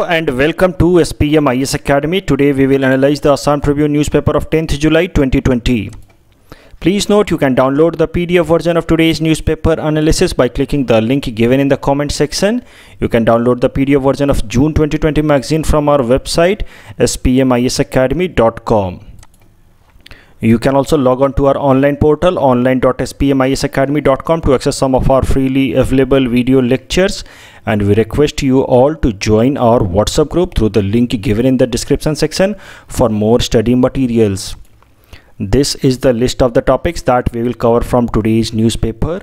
And welcome to SPM IS Academy. Today we will analyze the Assam Tribune newspaper of 10th July 2020. Please note you can download the PDF version of today's newspaper analysis by clicking the link given in the comment section. You can download the PDF version of June 2020 magazine from our website spmisacademy.com. You can also log on to our online portal online.spmisacademy.com to access some of our freely available video lectures, and we request you all to join our WhatsApp group through the link given in the description section for more study materials. This is the list of the topics that we will cover from today's newspaper.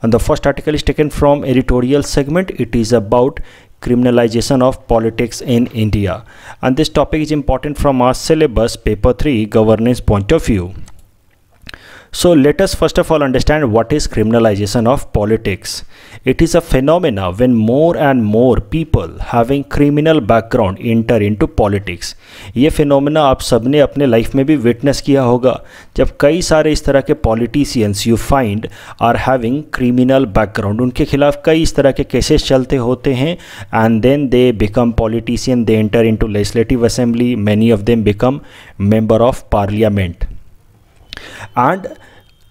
And the first article is taken from editorial segment. It is about criminalization of politics in India, and this topic is important from our syllabus paper 3 governance point of view. So let us first of all understand what is criminalization of politics. It is a phenomena when more and more people having criminal background enter into politics. ये phenomena आप सबने अपने life में भी witness किया होगा, जब कई सारे इस तरह के politicians you find are having criminal background. उनके खिलाफ कई इस तरह के cases चलते होते हैं, and then they become politician, they enter into legislative assembly, many of them become member of parliament. And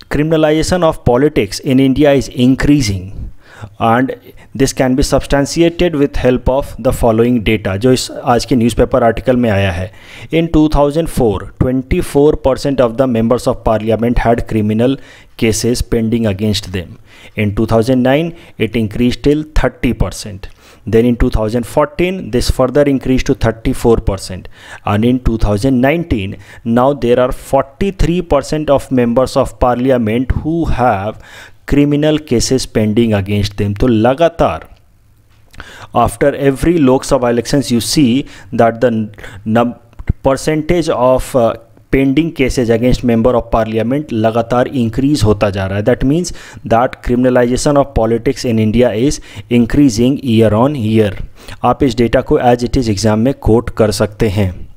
criminalization of politics in India is increasing, and this can be substantiated with help of the following data जो इस आज के newspaper article में आया है. In 2004, 24% of the members of parliament had criminal cases pending against them. In 2009, it increased till 30%. Then in 2014, this further increased to 34%. And in 2019, now there are 43% of members of parliament who have criminal cases pending against them. तो लगातार after every Lok Sabha elections you see that the percentage of pending cases against member of parliament लगातार increase होता जा रहा है. That means that criminalization of politics in India is increasing year on year. आप इस data को as it is exam में coat कर सकते हैं.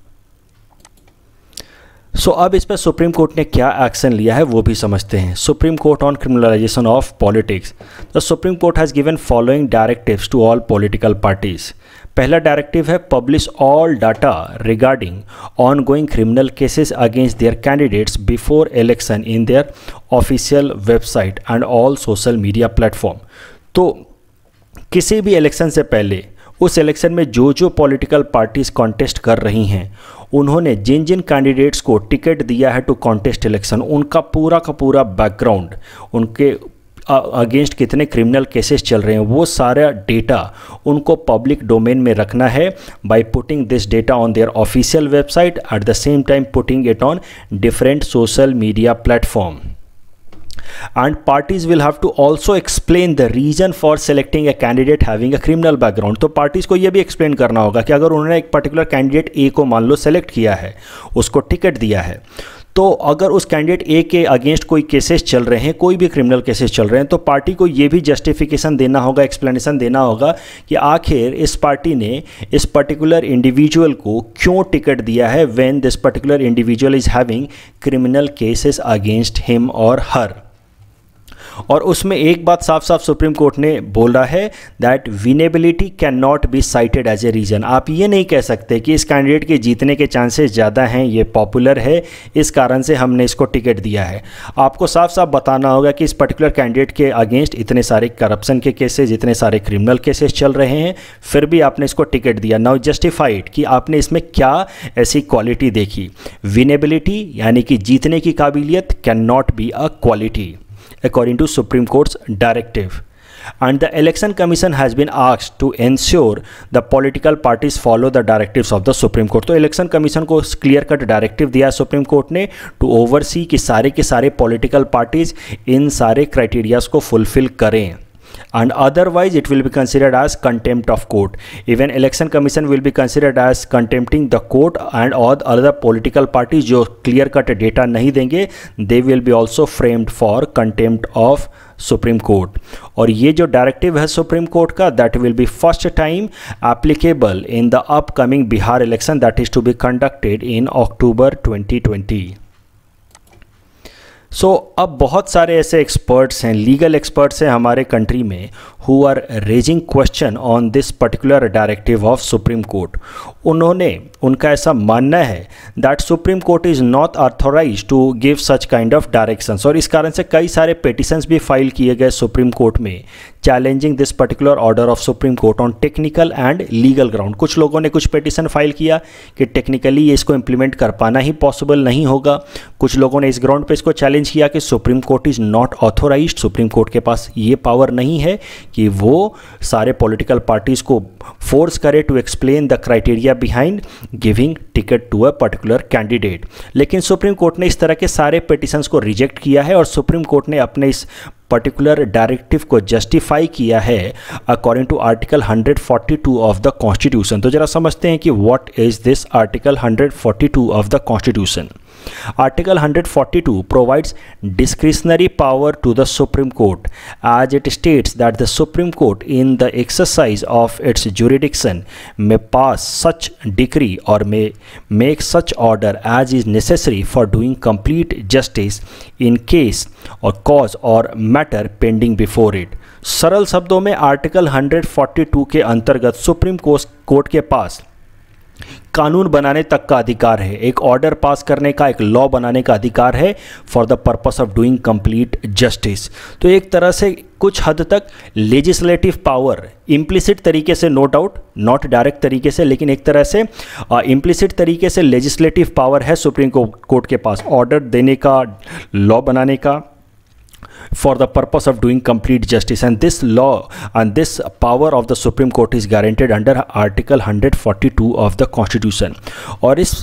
सो अब इस पर सुप्रीम कोर्ट ने क्या एक्शन लिया है वो भी समझते हैं. Supreme Court on criminalization of politics. The Supreme Court has given following directives to all political parties. पहला डायरेक्टिव है publish all data regarding ongoing criminal cases against their candidates before election in their official website and all social media platform. तो किसी भी election से पहले उस election में जो पॉलिटिकल पार्टीज कॉन्टेस्ट कर रही हैं, उन्होंने जिन जिन कैंडिडेट्स को टिकट दिया है टू कॉन्टेस्ट इलेक्शन, उनका पूरा का पूरा बैकग्राउंड, उनके अगेंस्ट कितने क्रिमिनल केसेस चल रहे हैं, वो सारा डेटा उनको पब्लिक डोमेन में रखना है by putting this data on their official website, at the same time putting it on different social media platform. And parties will have to also explain the reason for selecting a candidate having a criminal background. तो parties को ये भी explain करना होगा कि अगर उन्होंने एक particular candidate A को मान लो select किया है, उसको टिकट दिया है, तो अगर उस कैंडिडेट ए के अगेंस्ट कोई केसेस चल रहे हैं, कोई भी क्रिमिनल केसेस चल रहे हैं, तो पार्टी को ये भी जस्टिफिकेशन देना होगा, एक्सप्लेनेशन देना होगा कि आखिर इस पार्टी ने इस पर्टिकुलर इंडिविजुअल को क्यों टिकट दिया है when this particular individual is having criminal cases against him और हर. और उसमें एक बात साफ साफ सुप्रीम कोर्ट ने बोला है that winnability can not be cited as a reason. आप ये नहीं कह सकते कि इस कैंडिडेट के जीतने के चांसेस ज़्यादा हैं, ये पॉपुलर है, इस कारण से हमने इसको टिकट दिया है. आपको साफ साफ बताना होगा कि इस पर्टिकुलर कैंडिडेट के अगेंस्ट इतने सारे करप्शन के केसेस, इतने सारे क्रिमिनल केसेस चल रहे हैं, फिर भी आपने इसको टिकट दिया. नाउ जस्टिफाइड कि आपने इसमें क्या ऐसी क्वालिटी देखी. विनेबिलिटी यानी कि जीतने की काबिलियत can not be a quality according to Supreme Court's directive. And the Election Commission has been asked to ensure the political parties follow the directives of the Supreme Court. तो Election Commission को clear cut directive दिया Supreme Court ने to oversee कि सारे के सारे political parties इन सारे criterias को fulfill करें. And otherwise it will be considered as contempt of court. Even election commission will be considered as contempting the court, and all other political parties जो clear cut data नहीं देंगे, they will be also framed for contempt of Supreme Court. और ये जो directive है Supreme Court का, that will be first time applicable in the upcoming Bihar election that is to be conducted in October 2020. अब बहुत सारे ऐसे experts हैं, लीगल एक्सपर्ट्स हैं हमारे कंट्री में, who are raising question on this particular directive of Supreme Court. उनका ऐसा मानना है that Supreme Court is not authorise to give such kind of directions, और इस कारण से कई सारे पिटिशंस भी फाइल किए गए सुप्रीम कोर्ट में challenging this particular order of Supreme Court on technical and legal ground. कुछ लोगों ने कुछ पिटिशन फाइल किया कि टेक्निकली ये इसको इम्प्लीमेंट कर पाना ही पॉसिबल नहीं होगा। कुछ लोगों ने इस ग्राउंड पे इसको चैलेंज किया कि Supreme Court is not authorised, Supreme Court के पास ये पावर नहीं है कि वो सारे पॉलिटिकल पार्टीज़ को फोर्स करे to explain the criteria behind giving ticket to a particular candidate. लेकिन सुप्रीम कोर्ट ने इस तरह के सारे पिटिशंस को रिजेक्ट किया है और सुप्रीम कोर्ट ने अपने इस पर्टिकुलर डायरेक्टिव को जस्टिफाई किया है according to article 142 of the constitution. तो जरा समझते हैं कि what is this article 142 of the constitution. Article 142 provides discretionary power to the Supreme Court, as it states that the Supreme Court in the exercise of its jurisdiction may pass such decree or may make such order as is necessary for doing complete justice in case or cause or matter pending before it। सरल शब्दों में article 142 के अंतर्गत supreme Court के पास कानून बनाने तक का अधिकार है, एक ऑर्डर पास करने का, एक लॉ बनाने का अधिकार है for the purpose of doing complete justice. तो एक तरह से कुछ हद तक लेजिस्लेटिव पावर इम्प्लिसिट तरीके से, नो डाउट नॉट डायरेक्ट तरीके से, लेकिन एक तरह से इम्प्लिसिट तरीके से लेजिस्लेटिव पावर है सुप्रीम कोर्ट के पास ऑर्डर देने का, लॉ बनाने का, for the purpose of doing complete justice, and this law and this power of the Supreme Court is guaranteed under Article 142 of the Constitution। और इस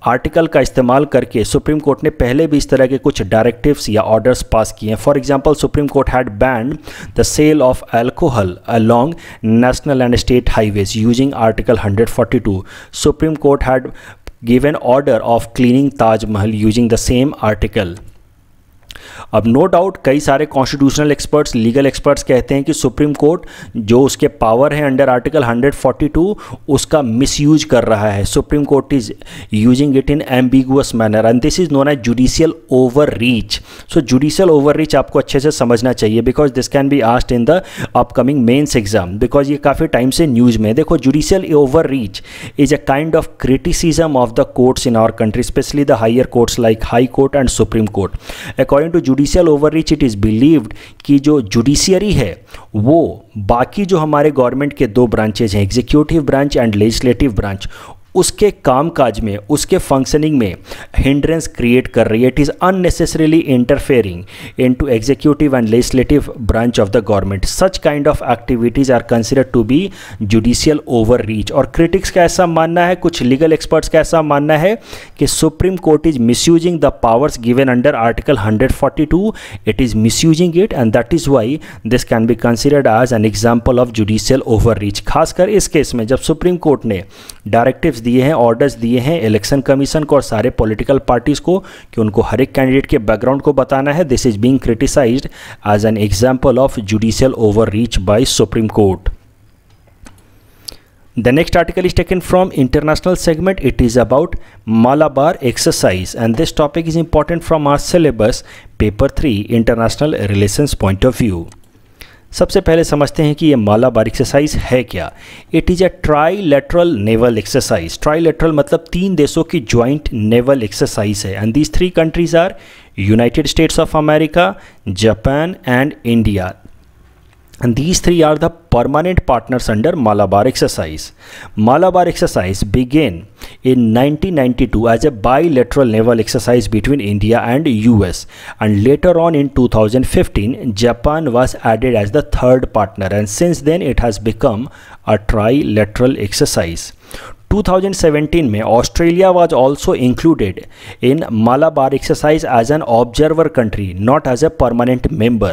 आर्टिकल का इस्तेमाल करके सुप्रीम कोर्ट ने पहले भी इस तरह के कुछ डायरेक्टिव्स या ऑर्डर्स पास किए हैं। For example, Supreme Court had banned the sale of alcohol along national and state highways using article 142। Supreme Court had given order of cleaning Taj Mahal using the same article. अब no doubt कई सारे constitutional experts, legal experts कहते हैं कि Supreme court जो उसके power है under article 142 उसका मिसयूज कर रहा है। Supreme Court is using it in ambiguous manner and this is known as judicial overreach. So judicial overreach आपको अच्छे से समझना चाहिए because this can be asked in the upcoming mains exam, because ये काफ़ी time से news में। देखो, judicial overreach is a kind of criticism of the courts in our country, specially the higher courts like High Court and supreme court. According to judicial overreach it is believed कि जो judiciary है वो बाकी जो हमारे government के दो branches हैं, executive branch and legislative branch, उसके कामकाज में, उसके फंक्शनिंग में हिंड्रेंस क्रिएट कर रही है। It is unnecessarily interfering into executive and legislative branch of the government. Such kind of activities are considered to be judicial overreach. और critics का ऐसा मानना है, कुछ लीगल एक्सपर्ट्स का ऐसा मानना है कि Supreme Court is misusing the powers given under article 142। It is misusing it and that is why this can be considered as an example of judicial overreach. खासकर इस केस में जब supreme Court ने directives दिए हैं, orders दिए हैं election commission को और सारे पॉलिटिकल पार्टीज को कि उनको हर एक कैंडिडेट के बैकग्राउंड को बताना है, this is being criticised as an example of judicial overreach by Supreme Court. The next article is taken from international segment. It is about Malabar exercise and this topic is important from our syllabus paper 3 international relations point of view। सबसे पहले समझते हैं कि ये Malabar exercise है क्या। It is a trilateral naval exercise. Trilateral मतलब तीन देशों की ज्वाइंट नेवल एक्सरसाइज है and these three countries are United States of America, Japan and India. And these three are the permanent partners under Malabar exercise. Malabar exercise began in 1992 as a bilateral naval exercise between India and US, and later on in 2015 Japan was added as the third partner, and since then it has become a trilateral exercise. 2017 में Australia was also included in Malabar exercise as an observer country, not as a permanent member.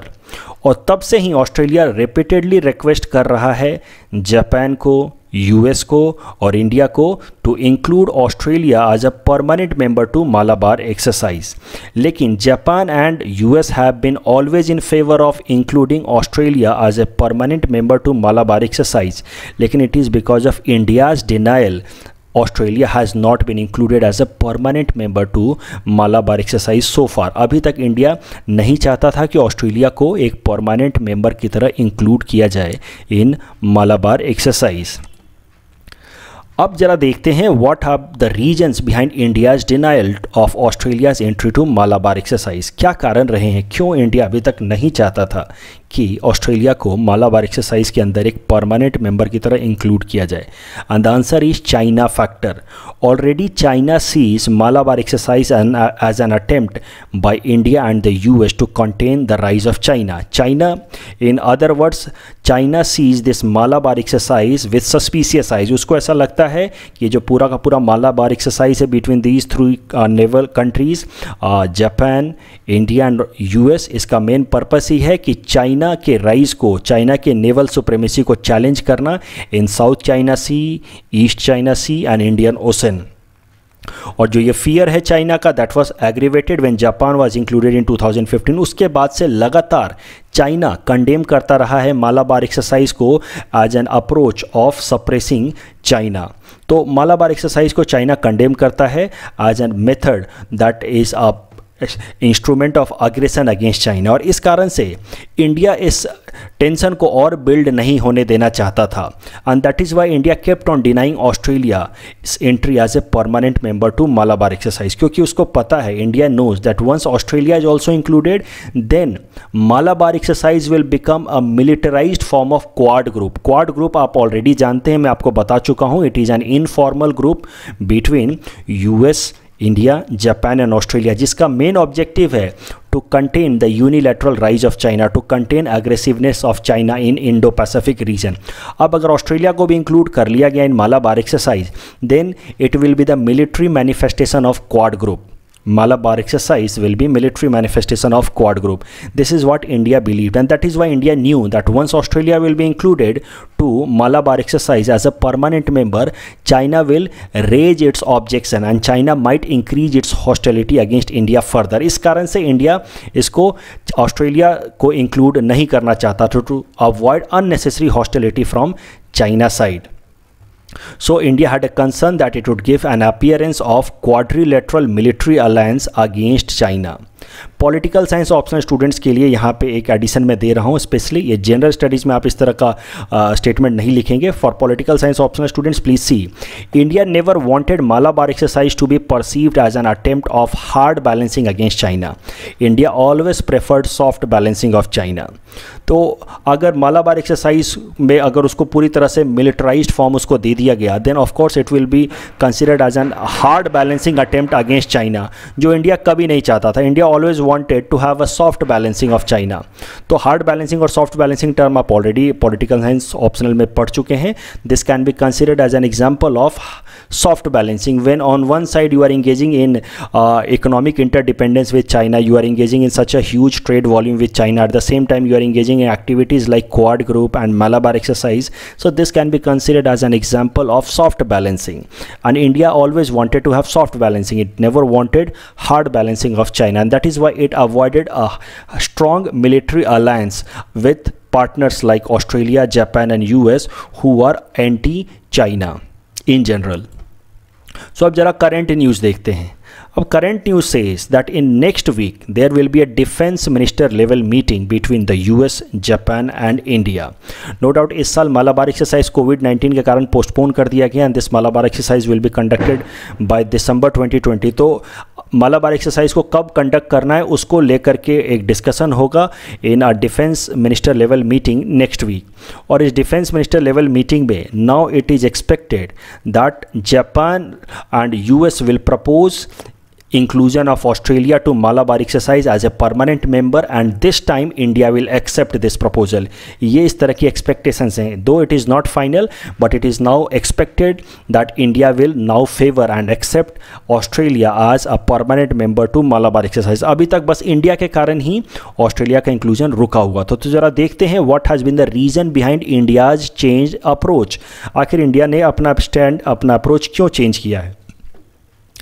और तब से ही Australia repeatedly request कर रहा है Japan को, US को और इंडिया को to include Australia as a permanent member to Malabar exercise. लेकिन Japan and US have been always in favour of including Australia as a permanent member to Malabar exercise, लेकिन it is because of India's denial Australia has not been included as a permanent member to Malabar exercise so far. अभी तक India नहीं चाहता था कि Australia को एक permanent member की तरह इंक्लूड किया जाए इन मालाबार एक्सरसाइज. अब जरा देखते हैं what are the reasons behind India's denial of Australia's entry to Malabar exercise. क्या कारण रहे हैं, क्यों इंडिया अभी तक नहीं चाहता था कि ऑस्ट्रेलिया को मालाबार एक्सरसाइज के अंदर एक परमानेंट मेंबर की तरह इंक्लूड किया जाए. And the answer is China factor. Already China sees Malabar exercise as an attempt by India and the US to contain the rise of China. China, in other words, China sees this Malabar exercise with suspicious eyes. उसको ऐसा लगता है कि ये जो पूरा का पूरा मालाबार एक्सरसाइज है between these three naval countries, Japan, India and US, इसका मेन पर्पस ही है कि चाइना के राइज को, चाइना के नेवल सुप्रीमेसी को चैलेंज करना in South China Sea, East China Sea and Indian Ocean. और जो ये फियर है चाइना का, that was aggravated when Japan was included in 2015. उसके बाद से लगातार चाइना कंडेम करता रहा है मालाबार एक्सरसाइज को as an approach of suppressing China. तो मालाबार एक्सरसाइज को चाइना कंडेम करता है as an method that is a instrument of aggression against China. और इस कारण से इंडिया इस टेंशन को और बिल्ड नहीं होने देना चाहता था. And that is why India kept on denying Australia इस entry as a permanent member to Malabar exercise. क्योंकि उसको पता है, India knows that once Australia is also included then Malabar exercise will become a militarized form of quad group. Quad group आप already जानते हैं, मैं आपको बता चुका हूँ. It is an informal group between US, India, Japan and Australia, जिसका main objective है to contain the unilateral rise of China, to contain aggressiveness of China in Indo Pacific region. अब अगर ऑस्ट्रेलिया को भी इंक्लूड कर लिया गया in Malabar exercise, then it will be the military manifestation of quad group. Malabar exercise will be military manifestation of Quad group. This is what India believed, and that is why India knew that once Australia will be included to Malabar exercise as a permanent member, China will raise its objection and China might increase its hostility against India further. इस कारण से India इसको Australia को include नहीं करना चाहता था to avoid unnecessary hostility from China side. So India had a concern that it would give an appearance of quadrilateral military alliance against China. Political science optional students के लिए यहाँ पे एक एडिशन में दे रहा हूँ स्पेशली. ये जनरल स्टडीज़ में आप इस तरह का स्टेटमेंट नहीं लिखेंगे. For political science optional students please see, India never wanted Malabar exercise to be perceived as an attempt of hard balancing against China. India always preferred soft balancing of China. तो अगर Malabar exercise में अगर उसको पूरी तरह से मिलिटराइज्ड फॉर्म उसको दे दिया गया, then of course it will be considered as an hard balancing attempt against China, जो इंडिया कभी नहीं चाहता था. India always wanted to have a soft balancing of China. तो hard balancing और soft balancing term आप already political science optional में पढ़ चुके हैं. This can be considered as an example of soft balancing when on one side you are engaging in economic interdependence with China, you are engaging in such a huge trade volume with China, at the same time you are engaging in activities like Quad group and Malabar exercise. So this can be considered as an example of soft balancing, and India always wanted to have soft balancing. It never wanted hard balancing of China, and that is why it avoided a strong military alliance with partners like Australia, Japan and US who are anti-China in general. So अब जरा current news देखते हैं. अब current news says that in next week there will be a defence minister level meeting between the US, Japan and India. No doubt इस साल Malabar exercise कोविड-19 के कारण postpone कर दिया गया, and this Malabar exercise will be conducted by December 2020. तो Malabar exercise को कब कंडक्ट करना है उसको लेकर के एक डिस्कशन होगा in a defence minister level meeting next week. और इस डिफेंस मिनिस्टर लेवल मीटिंग में now it is expected that Japan and US will propose inclusion of Australia to Malabar exercise as a permanent member, and this time India will accept this proposal. ये इस तरह की expectations हैं, though it is not final, but it is now expected that India will now favor and accept Australia as a permanent member to Malabar exercise. अभी तक बस India के कारण ही ऑस्ट्रेलिया का इंक्लूजन रुका हुआ. तो ज़रा देखते हैं what has been the reason behind India's changed approach. आखिर इंडिया ने अपना स्टैंड, अपना अप्रोच क्यों चेंज किया है.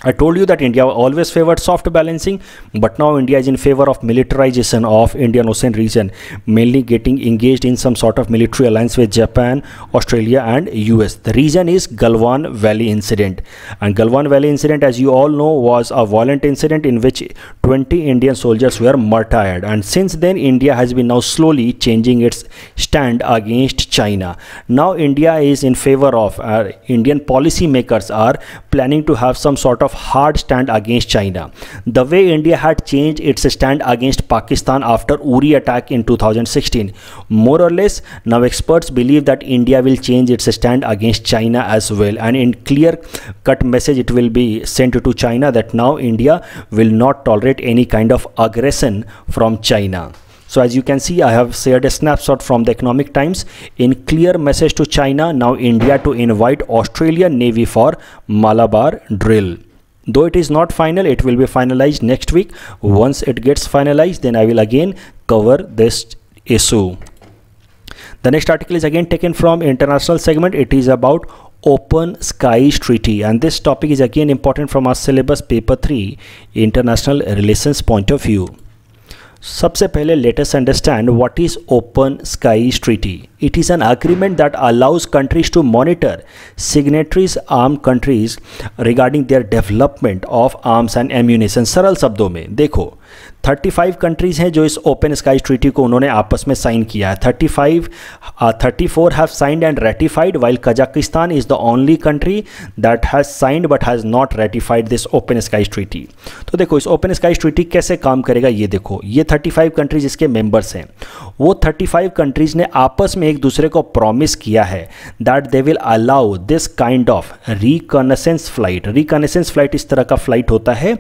I told you that India always favored soft balancing, but now India is in favor of militarization of Indian Ocean region, mainly getting engaged in some sort of military alliance with Japan, Australia and US. The reason is Galwan Valley incident, and Galwan Valley incident, as you all know, was a violent incident in which 20 Indian soldiers were martyred, and since then India has been now slowly changing its stand against China. Now India is in favor of, Indian policy makers are planning to have some sort of hard stand against China, the way India had changed its stand against Pakistan after Uri attack in 2016. More or less, now experts believe that India will change its stand against China as well, and in clear cut message it will be sent to China that now India will not tolerate any kind of aggression from China. So as you can see, I have shared a snapshot from the Economic Times. In clear message to China, now India to invite Australian Navy for Malabar drill. Though it is not final, it will be finalized next week. Once it gets finalized, then I will again cover this issue. The next article is again taken from international segment. It is about Open Skies Treaty, and this topic is again important from our syllabus paper 3 international relations point of view. सबसे पहले let us understand what is Open Skies Treaty. It is an agreement that allows countries to monitor signatories armed countries regarding their development of arms and ammunition. सरल शब्दों में देखो, 35 countries हैं जो इस open sky treaty को उन्होंने आपस में साइन किया है. 34 have signed and ratified, while Kazakhstan is the only country that has signed but has not ratified this open sky treaty. तो देखो इस ओपन स्काई ट्रीटी कैसे काम करेगा, ये देखो, ये 35 कंट्रीज इसके मेंबर्स हैं. वो 35 कंट्रीज ने आपस में एक दूसरे को प्रॉमिस किया है that they will allow this kind of reconnaissance flight. Reconnaissance flight इस तरह का फ्लाइट होता है,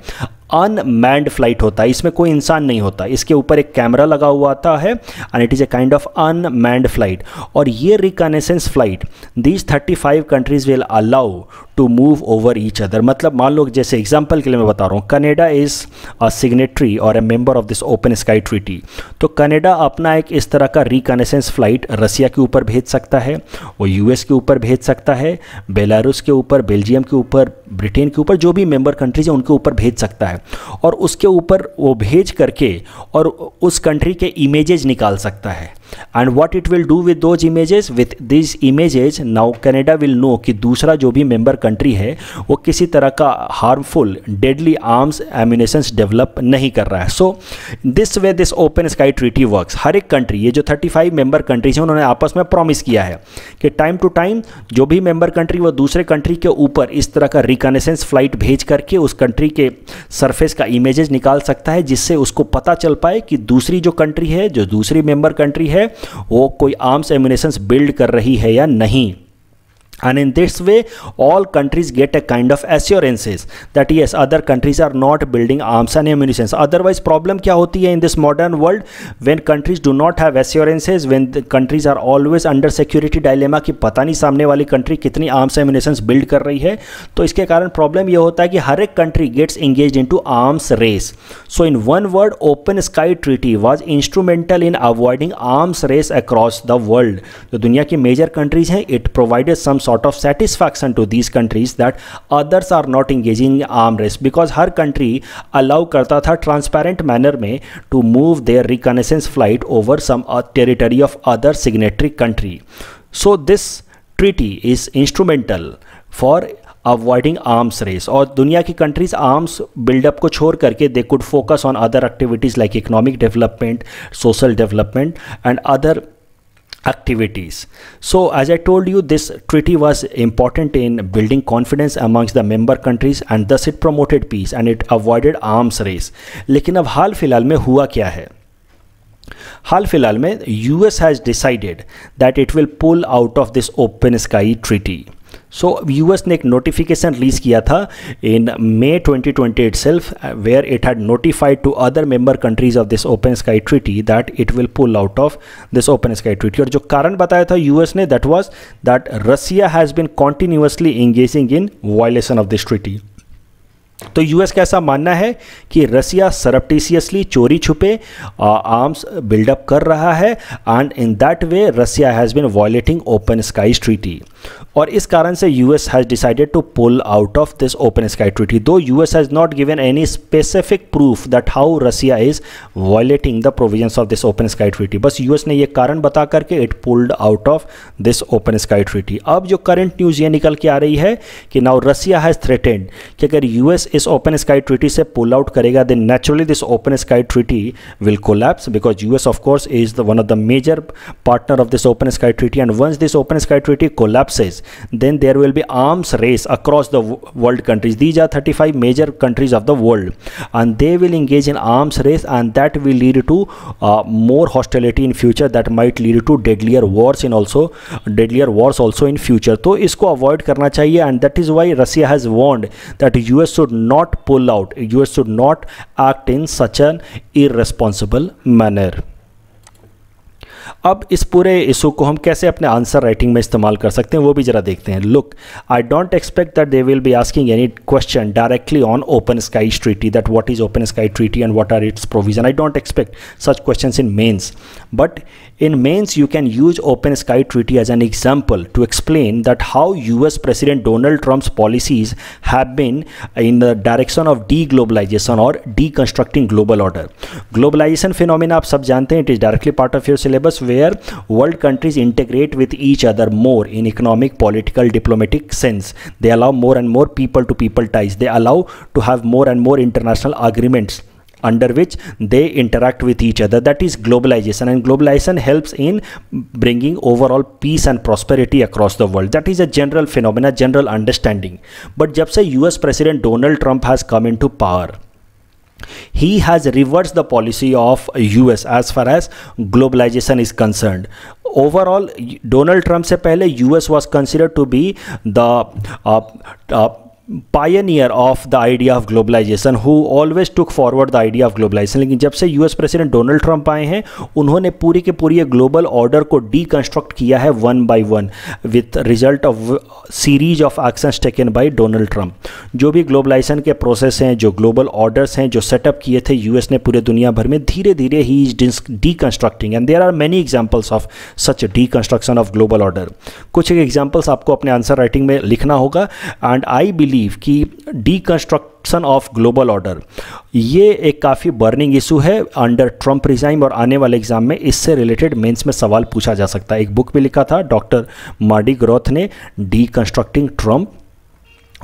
अनमैन्ड फ्लाइट होता है, इसमें कोई इंसान नहीं होता, इसके ऊपर एक कैमरा लगा हुआ आता है and it is a kind of unmanned flight. और ये reconnaissance flight these 35 countries will allow to move over each other. मतलब मान लो जैसे एग्जांपल के लिए मैं बता रहा हूँ, कनाडा इज़ अ सिग्नेटरी और ए member of this open sky treaty. तो कनाडा अपना एक इस तरह का रिकॉनेसेंस फ्लाइट रसिया के ऊपर भेज सकता है, वो यूएस के ऊपर भेज सकता है, बेलारूस के ऊपर, बेल्जियम के ऊपर, ब्रिटेन के ऊपर, जो भी मेंबर कंट्रीज हैं उनके ऊपर भेज सकता है. और उसके ऊपर वो भेज करके और उस कंट्री के इमेजेस निकाल सकता है. And what it will do with those images, with this images now Canada will know कि दूसरा जो भी मेंबर कंट्री है वो किसी तरह का harmful deadly arms ammunitions develop नहीं कर रहा है. So this way this open sky treaty works. हर एक कंट्री, ये जो 35 मेंबर कंट्रीज हैं उन्होंने आपस में प्रॉमिस किया है कि टाइम टू टाइम जो भी मेंबर कंट्री वो दूसरे कंट्री के ऊपर इस तरह का रिकॉनेसेंस फ्लाइट भेज करके उस कंट्री के सरफेस का इमेजेस निकाल सकता है, जिससे उसको पता चल पाए कि दूसरी जो कंट्री है, जो दूसरी मेंबर कंट्री है, वो कोई आर्म्स एम्यूनेशंस बिल्ड कर रही है या नहीं. And in this way, all countries get a kind of assurances that yes, other countries are not building arms and ammunition. Otherwise, problem क्या होती है in this modern world when countries do not have assurances, when the countries are always under security dilemma कि पता नहीं सामने वाली country कितनी arms ammunition build कर रही है. तो इसके कारण प्रॉब्लम ये होता है कि हर एक country gets engaged into arms race. So in one word, Open Sky Treaty was instrumental in avoiding arms race across the world. जो दुनिया की मेजर कंट्रीज हैं, it provided some sort of satisfaction to these countries that others are not engaging in arm race, because her country allow करता था transparent manner में to move their reconnaissance flight over some territory of other signatory country. So this treaty is instrumental for avoiding arms race. और दुनिया की countries arms buildup को छोड़ करके they could focus on other activities like economic development, social development and other activities. So as I told you, this treaty was important in building confidence amongst the member countries and thus it promoted peace and it avoided arms race. लेकिन अब हाल फिलहाल में हुआ क्या है? हाल फिलहाल में US has decided that it will pull out of this open sky treaty. So US ने एक नोटिफिकेशन रिलीज़ किया था इन May 2020 itself where it had notified to other member countries of this open sky treaty that it will pull out of this open sky treaty. और जो कारण बताया था US ने, that was that Russia has been continuously engaging in violation of this treaty. तो US का ऐसा मानना है कि रसिया सरप्टिशियसली चोरी छुपे आर्म्स बिल्डअप कर रहा है and in that way Russia has been violating open skies treaty. और इस कारण से US has decided to pull out of this open sky treaty, though US has not given any specific proof that how Russia is violating the provisions of this open sky treaty. बस US ने ये कारण बता करके it pulled out of this open sky treaty. अब जो current news ये निकल के आ रही है कि नाउ रसिया हैज़ थ्रेटेंड कि अगर यूएस इस ओपन स्काई ट्रीटी से पुल आउट करेगा then naturally this open sky treaty will collapse, because US of course is the one of the major partner of this open sky treaty, and once this open sky treaty collapses then there will be arms race across the world countries. These are 35 major countries of the world and they will engage in arms race, and that will lead to more hostility in future, that might lead to deadlier wars also in future. तो इसको avoid करना चाहिए, and that is why Russia has warned that US should not pull out, US should not act in such an irresponsible manner. अब इस पूरे issue को हम कैसे अपने आंसर राइटिंग में इस्तेमाल कर सकते हैं वो भी जरा देखते हैं। Look, I don't expect that they will be asking any question directly on open sky treaty, that what is open sky treaty and what are its provision. I don't expect such questions in mains, but in mains you can use open sky treaty as an example to explain that how US President Donald Trump's policies have been in the direction of deglobalization or deconstructing global order. Globalization phenomena आप सब जानते हैं, it is directly part of your syllabus, where world countries integrate with each other more in economic, political, diplomatic sense. They allow more and more people to people ties. They allow to have more and more international agreements under which they interact with each other. That is globalization, and globalization helps in bringing overall peace and prosperity across the world. That is a general phenomena, general understanding. But जब से US President Donald Trump has come into power, he has reversed the policy of US as far as globalization is concerned. Overall, Donald Trump से पहले US was considered to be the pioneer of the idea of globalization, who always took forward the idea of globalization. लेकिन जब से US president Donald Trump आए हैं उन्होंने पूरी के पूरी ग्लोबल ऑर्डर को डीकंस्ट्रक्ट किया है one by one with result of series of actions taken by Donald Trump. जो भी ग्लोबलाइजेशन के प्रोसेस हैं, जो ग्लोबल ऑर्डर्स हैं, जो सेटअप किए थे यूएस ने पूरे दुनिया भर में, धीरे धीरे he is deconstructing, and there are many examples of such deconstruction of global order. कुछ एग्जांपल्स आपको अपने आंसर राइटिंग में लिखना होगा, एंड आई बिलीव कि डीकंस्ट्रक्शन ऑफ ग्लोबल ऑर्डर ये एक काफ़ी बर्निंग इशू है अंडर ट्रंप रिजाइम, और आने वाले एग्जाम में इससे रिलेटेड मेंस में सवाल पूछा जा सकता है। एक बुक भी लिखा था डॉक्टर मार्डी ग्रोथ ने, डीकंस्ट्रक्टिंग ट्रंप,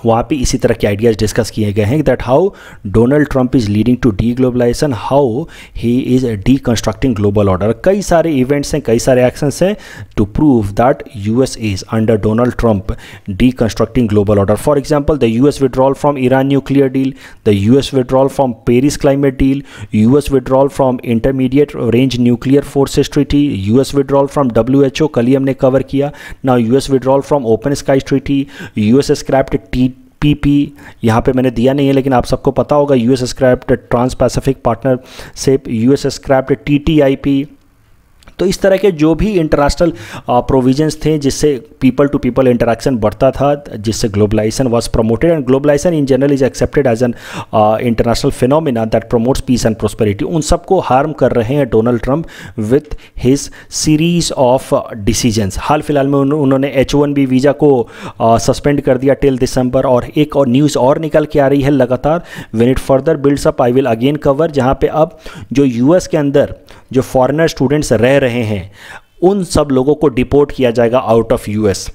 वहाँ पे इसी तरह के आइडियाज़ डिस्कस किए गए हैं that how Donald Trump is leading to deglobalization, how he is deconstructing global order. कई सारे इवेंट्स हैं, कई सारे एक्शंस हैं to prove that US is under Donald Trump deconstructing global order. For example, the US withdrawal from Iran nuclear deal, the US withdrawal from Paris climate deal, US withdrawal from intermediate range nuclear forces treaty, US withdrawal from WHO, कल ही हमने cover किया। Now US withdrawal from open sky treaty, US scraped TPP, यहाँ पे मैंने दिया नहीं है लेकिन आप सबको पता होगा, US scrapped trans Pacific partnership, US scrapped TTIP। तो इस तरह के जो भी इंटरनेशनल प्रोविजंस थे जिससे पीपल टू पीपल इंटरेक्शन बढ़ता था, जिससे globalization was promoted, and globalization in general is accepted as an international phenomena that promotes peace and prosperity, उन सबको हार्म कर रहे हैं Donald Trump with his series of decisions. हाल फिलहाल में उन्होंने H1B वीज़ा को सस्पेंड कर दिया टिल दिसंबर, और एक और न्यूज़ और निकल के आ रही है लगातार, when it further builds up I will again cover, जहाँ पे अब जो यूएस के अंदर जो फॉरेनर स्टूडेंट्स रह रहे हैं उन सब लोगों को डिपोर्ट किया जाएगा आउट ऑफ यूएस।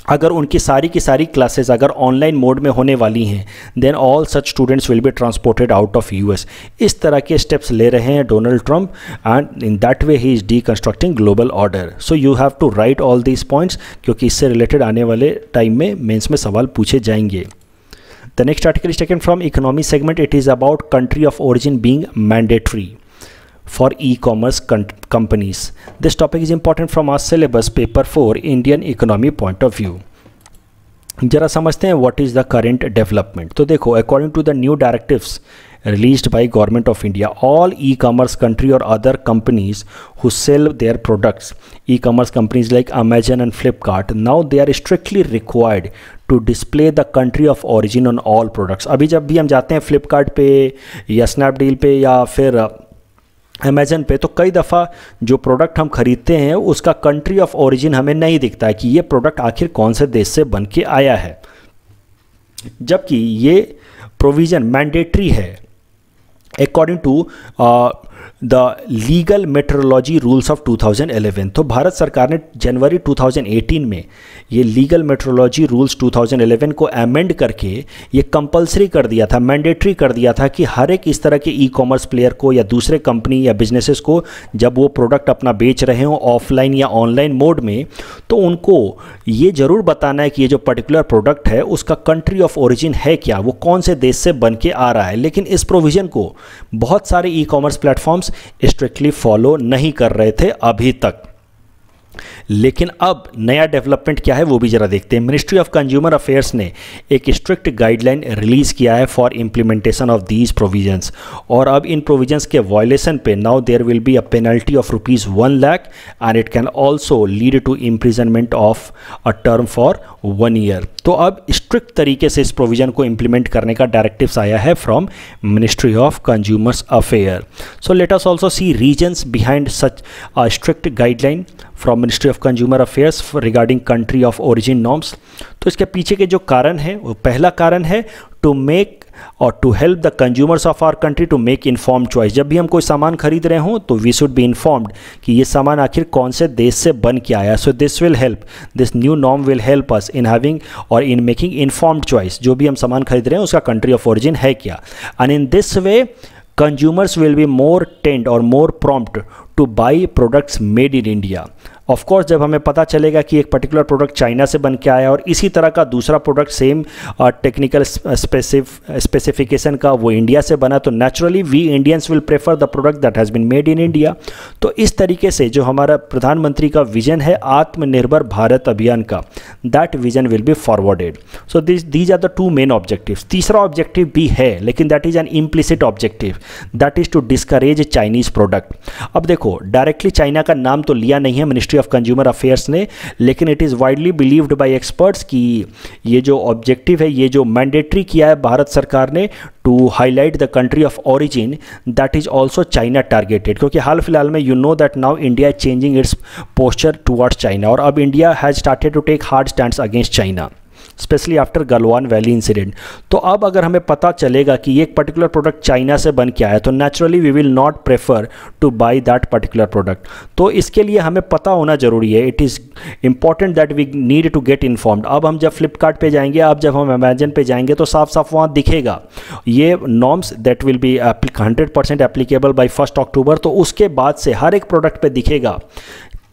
अगर उनकी सारी की सारी क्लासेस अगर ऑनलाइन मोड में होने वाली हैं then all such students will be transported out of US. इस तरह के स्टेप्स ले रहे हैं Donald Trump, and in that way he is deconstructing global order. So you have to write all these points, क्योंकि इससे रिलेटेड आने वाले टाइम में मेंस में सवाल पूछे जाएंगे। The next article is taken from economy segment. It is about country of origin being mandatory for e-commerce companies. This topic is important from our syllabus paper 4 Indian economy point of view. जरा समझते हैं what is the current development. तो देखो, according to the new directives released by Government of India, all e-commerce country or other companies who sell their products, e-commerce companies like Amazon and Flipkart, now they are strictly required to display the country of origin on all products. अभी जब भी हम जाते हैं Flipkart पे या Snapdeal पे या फिर अमेज़न पे, तो कई दफ़ा जो प्रोडक्ट हम खरीदते हैं उसका कंट्री ऑफ ओरिजिन हमें नहीं दिखता है कि ये प्रोडक्ट आखिर कौन से देश से बन के आया है, जबकि ये प्रोविज़न मैंडेटरी है according to the legal metrology rules of 2011। तो भारत सरकार ने जनवरी 2018 में ये लीगल मेट्रोलॉजी रूल्स 2011 को अमेंड करके ये कंपलसरी कर दिया था, मैंडेटरी कर दिया था कि हर एक इस तरह के ई कॉमर्स प्लेयर को या दूसरे कंपनी या बिजनेसेस को जब वो प्रोडक्ट अपना बेच रहे हों ऑफलाइन या ऑनलाइन मोड में, तो उनको ये ज़रूर बताना है कि ये जो पर्टिकुलर प्रोडक्ट है उसका कंट्री ऑफ ओरिजिन है क्या, वो कौन से देश से बन के आ रहा है। लेकिन इस प्रोविज़न को बहुत सारे e commerce platforms strictly follow नहीं कर रहे थे अभी तक। लेकिन अब नया डेवलपमेंट क्या है वो भी जरा देखते हैं। मिनिस्ट्री ऑफ कंज्यूमर अफेयर्स ने एक स्ट्रिक्ट गाइडलाइन रिलीज किया है for implementation of these provisions, और अब इन प्रोविजंस के वायलेशन पे now there will be a penalty of ₹1 lakh and it can also lead to imprisonment of a term for 1 year. तो अब स्ट्रिक्ट तरीके से इस प्रोविजन को इम्प्लीमेंट करने का डायरेक्टिव्स आया है from ministry of consumers affair. So let us also see regions behind such a strict guideline from ministry of consumer affairs regarding country of origin norms. तो इसके पीछे के जो कारण है, वो पहला कारण है टू मेक और to help the consumers of our country to make informed choice. जब भी हम कोई सामान खरीद रहे हों तो वी शुड बी इन्फॉर्म्ड कि ये सामान आखिर कौन से देश से बन के आया। So this will help, this new norm will help us in having और इन मेकिंग इन्फॉर्म्ड चॉइस। जो भी हम सामान खरीद रहे हैं उसका कंट्री ऑफ ओरिजिन है क्या, and in this way consumers will be more tend or more prompt to buy products made in India। Of course जब हमें पता चलेगा कि एक पर्टिकुलर प्रोडक्ट चाइना से बन के आया और इसी तरह का दूसरा प्रोडक्ट सेम टेक्निकल स्पेसिफिकेशन का वो इंडिया से बना, तो naturally we Indians will prefer the product that has been made in India. तो इस तरीके से जो हमारा प्रधानमंत्री का विजन है आत्मनिर्भर भारत अभियान का, that vision will be forwarded. So these are the two main objectives. तीसरा ऑब्जेक्टिव भी है लेकिन that is an implicit objective, that is to discourage Chinese product. अब देखो डायरेक्टली चाइना का नाम तो लिया नहीं है मिनिस्ट्री ऑफ कंज्यूमर अफेयर्स ने, लेकिन it is widely believed bye experts कि ये जो ऑब्जेक्टिव है, ये जो मैंडेटरी किया है भारत सरकार ने to highlight the country of origin, that is also China targeted. क्योंकि हाल फिलहाल में you know that now India is changing its posture towards China, और अब India has started to take hard stands against China, specially after Galwan valley incident. तो अब अगर हमें पता चलेगा कि एक पर्टिकुलर प्रोडक्ट चाइना से बन के आया तो naturally we will not prefer to buy that particular product. तो इसके लिए हमें पता होना जरूरी है, it is important that we need to get informed. अब हम जब फ्लिपकार्ट पे जाएंगे, अब जब हम अमेजन पे जाएंगे तो साफ साफ वहाँ दिखेगा ये norms that will be 100% applicable by 1 अक्टूबर। तो उसके बाद से हर एक प्रोडक्ट पे दिखेगा,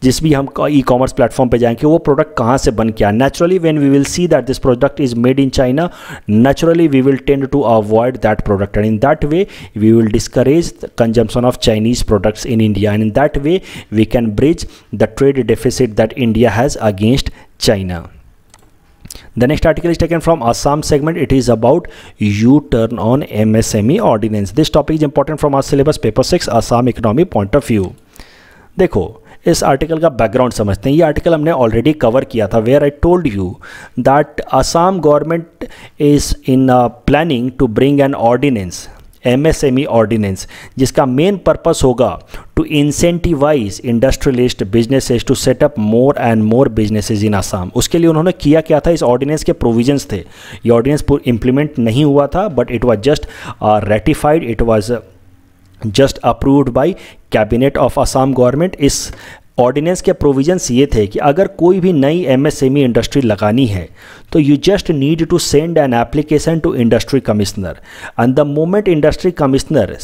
जिस भी हम ई कॉमर्स प्लेटफॉर्म पे जाएंगे, वो प्रोडक्ट कहाँ से बन के आया। Naturally when we will see that this product is made in China, naturally we will tend to avoid that product, and in that way we will discourage the consumption of Chinese products in India, and in that way we can bridge the trade deficit that India has against China. The next article is taken from Assam segment. It is about U-turn on MSME ordinance. This topic is important from our syllabus paper 6 Assam economy point of view. देखो इस article का background समझते हैं. ये article हमने already cover किया था, where I told you that Assam government is in planning to bring an ordinance, MSME ordinance, जिसका मेन पर्पस होगा to incentivize industrialist businesses to set up more and more businesses in Assam. उसके लिए उन्होंने किया क्या था, इस ऑर्डिनेंस के प्रोविजंस थे. ये ऑर्डिनेंस इम्प्लीमेंट नहीं हुआ था, but it was just ratified, it was just approved by cabinet of Assam government. इस ऑर्डिनेंस के प्रोविजंस ये थे कि अगर कोई भी नई MSME इंडस्ट्री लगानी है तो you just need to send an application to industry commissioner, and the moment industry commissioner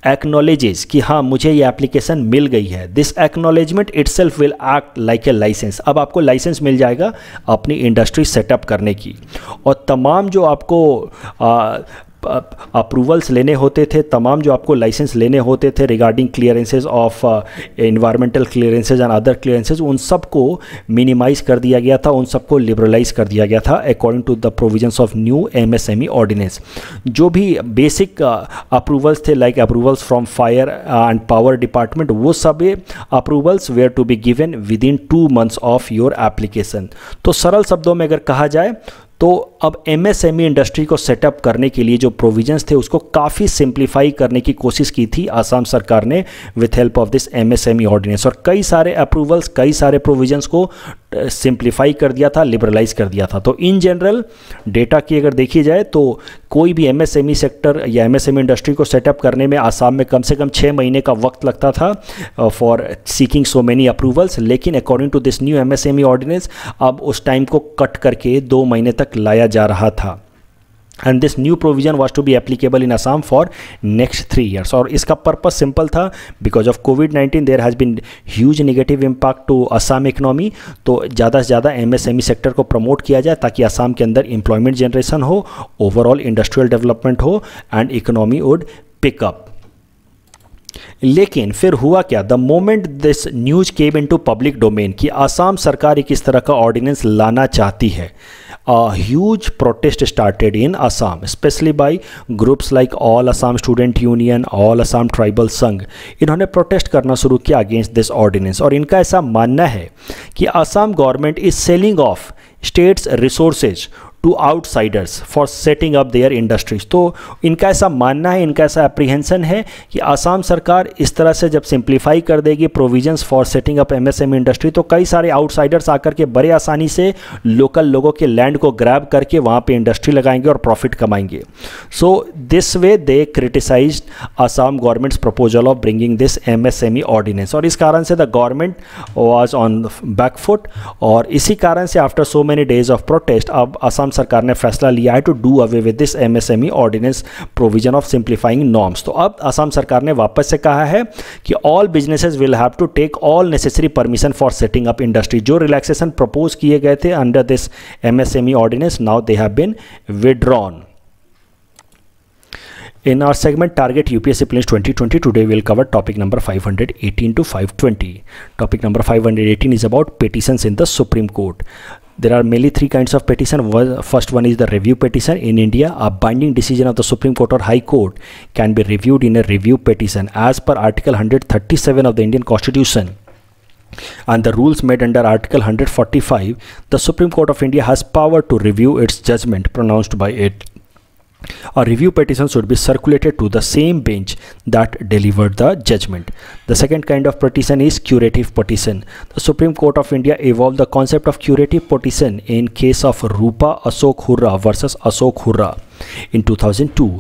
acknowledges कि हाँ मुझे ये एप्लीकेशन मिल गई है, this acknowledgement itself will act like a license. अब आपको लाइसेंस मिल जाएगा अपनी इंडस्ट्री सेटअप करने की, और तमाम जो आपको अप्रूवल्स लेने होते थे, तमाम जो आपको लाइसेंस लेने होते थे regarding clearances of environmental clearances and other clearances, उन सबको मिनिमाइज कर दिया गया था, उन सबको लिबरलाइज कर दिया गया था according to the provisions of new MSME ordinance. जो भी बेसिक अप्रूवल्स थे like approvals from fire and power department, वो सब approvals were to be given within 2 months of your application. तो सरल शब्दों में अगर कहा जाए तो अब MSME इंडस्ट्री को सेटअप करने के लिए जो प्रोविजंस थे उसको काफ़ी सिंप्लीफाई करने की कोशिश की थी असम सरकार ने with help of this MSME ordinance, और कई सारे अप्रूवल्स, कई सारे प्रोविजंस को सिंप्लीफाई कर दिया था, लिबरलाइज कर दिया था। तो इन जनरल डेटा की अगर देखी जाए तो कोई भी MSME सेक्टर या MSME इंडस्ट्री को सेटअप करने में आसाम में कम से कम 6 महीने का वक्त लगता था for seeking so many approvals, लेकिन according to this new MSME ordinance अब उस टाइम को कट करके 2 महीने तक लाया जा रहा था। And this new provision was to be applicable in Assam for next 3 years, और इसका पर्पस सिंपल था, because of covid there has been huge negative impact to Assam economy. तो ज़्यादा से ज़्यादा MSME सेक्टर को प्रमोट किया जाए ताकि असम के अंदर एम्प्लॉयमेंट जनरेशन हो, ओवरऑल इंडस्ट्रियल डेवलपमेंट हो एंड इकोनॉमी वुड पिकअप। लेकिन फिर हुआ क्या, the moment this news came into public domain कि आसाम सरकार एक इस तरह का ऑर्डिनेंस लाना चाहती है, a huge protest started in Assam, especially by groups like All Assam Student Union, All Assam Tribal Sangh। इन्होंने प्रोटेस्ट करना शुरू किया अगेंस्ट दिस ऑर्डिनेंस, और इनका ऐसा मानना है कि Assam government is selling of states resources to outsiders for setting up their industries. तो इनका ऐसा मानना है, इनका ऐसा अप्रीहेंशन है कि आसाम सरकार इस तरह से जब सिंप्लीफाई कर देगी provisions for setting up MSME industry, तो कई सारे आउटसाइडर्स आकर के बड़े आसानी से लोकल लोगों के लैंड को ग्रैब करके वहाँ पे इंडस्ट्री लगाएंगे और प्रॉफिट कमाएंगे। So this way they criticized Assam government's proposal of bringing this MSME ordinance, और इस कारण से the government was on back foot, और इसी कारण से after so many days of protest अब आसाम सरकार ने फैसला लिया है to do away with this MSME ordinance provision of simplifying norms. तो अब असम सरकार ने वापस से कहा है कि all businesses will have to take all necessary permission for setting up industry. जो रिलैक्सेशन प्रपोज किए गए थे under this MSME ordinance, now they have been withdrawn. In our segment Target UPSC Prelims 2020, today we will cover topic number 518 to 520. Topic number 518 is about petitions in the Supreme Court. There are mainly 3 kinds of petition. First one is the review petition. In India, a binding decision of the Supreme Court or High Court can be reviewed in a review petition as per Article 137 of the Indian Constitution and the rules made under Article 145. The Supreme Court of India has power to review its judgment pronounced by it. A review petition should be circulated to the same bench that delivered the judgment. The second kind of petition is curative petition. The Supreme Court of India evolved the concept of curative petition in case of Rupa Ashok Hurra versus Ashok Hurra in 2002.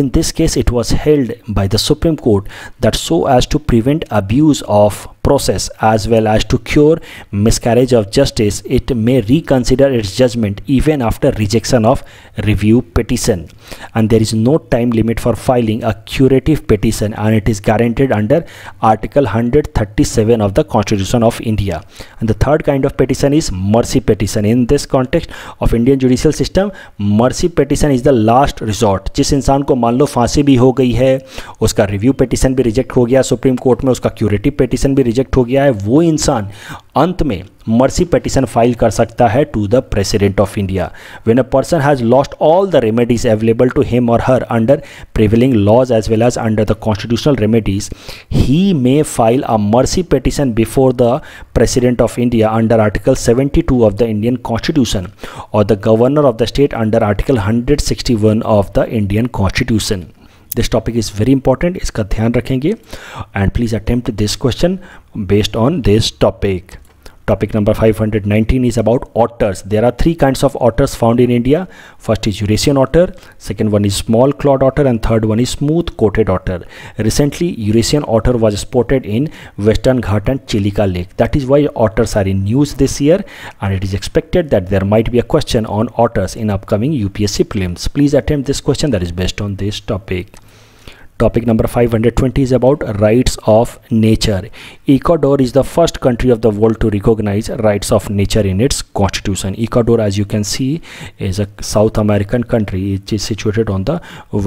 In this case, it was held by the Supreme Court that so as to prevent abuse of process as well as to cure miscarriage of justice, it may reconsider its judgment even after rejection of review petition, and there is no time limit for filing a curative petition, and it is guaranteed under Article 137 of the Constitution of India. And the third kind of petition is mercy petition. In this context of Indian judicial system, mercy petition is the last resort. जिस इंसान को मान लो फांसी भी हो गई है, उसका रिव्यू पिटिशन भी रिजेक्ट हो गया सुप्रीम कोर्ट में, उसका क्यूरेटिव पिटिशन भी रिजेक्ट हो गया है, वो इंसान अंत में मर्सी पिटिशन फाइल कर सकता है to the president of India. When a person has lost all the remedies available to him और her under prevailing laws as well as under the constitutional remedies, he may file a mercy petition before the president of India under article 72 of the Indian constitution और the governor of the state under article 161 of the Indian constitution. This topic is very important, इसका ध्यान रखेंगे and please attempt this question based on this topic. Topic number 519 is about otters. There are 3 kinds of otters found in India. First is Eurasian otter, second one is small clawed otter, and third one is smooth coated otter. Recently, Eurasian otter was spotted in Western Ghat and Chilika Lake. That is why otters are in news this year, and it is expected that there might be a question on otters in upcoming UPSC prelims. Please attempt this question that is based on this topic. Topic number 520 is about rights of nature. Ecuador is the first country of the world to recognize rights of nature in its constitution. Ecuador, as you can see, is a South American country. It is situated on the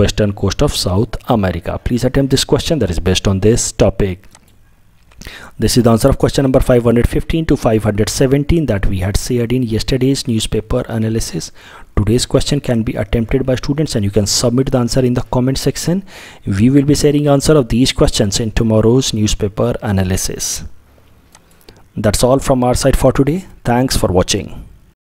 western coast of South America. Please attempt this question that is based on this topic. This is the answer of question number 515 to 517 that we had shared in yesterday's newspaper analysis. Today's question can be attempted by students and you can submit the answer in the comment section. We will be sharing answer of these questions in tomorrow's newspaper analysis. That's all from our side for today. Thanks for watching.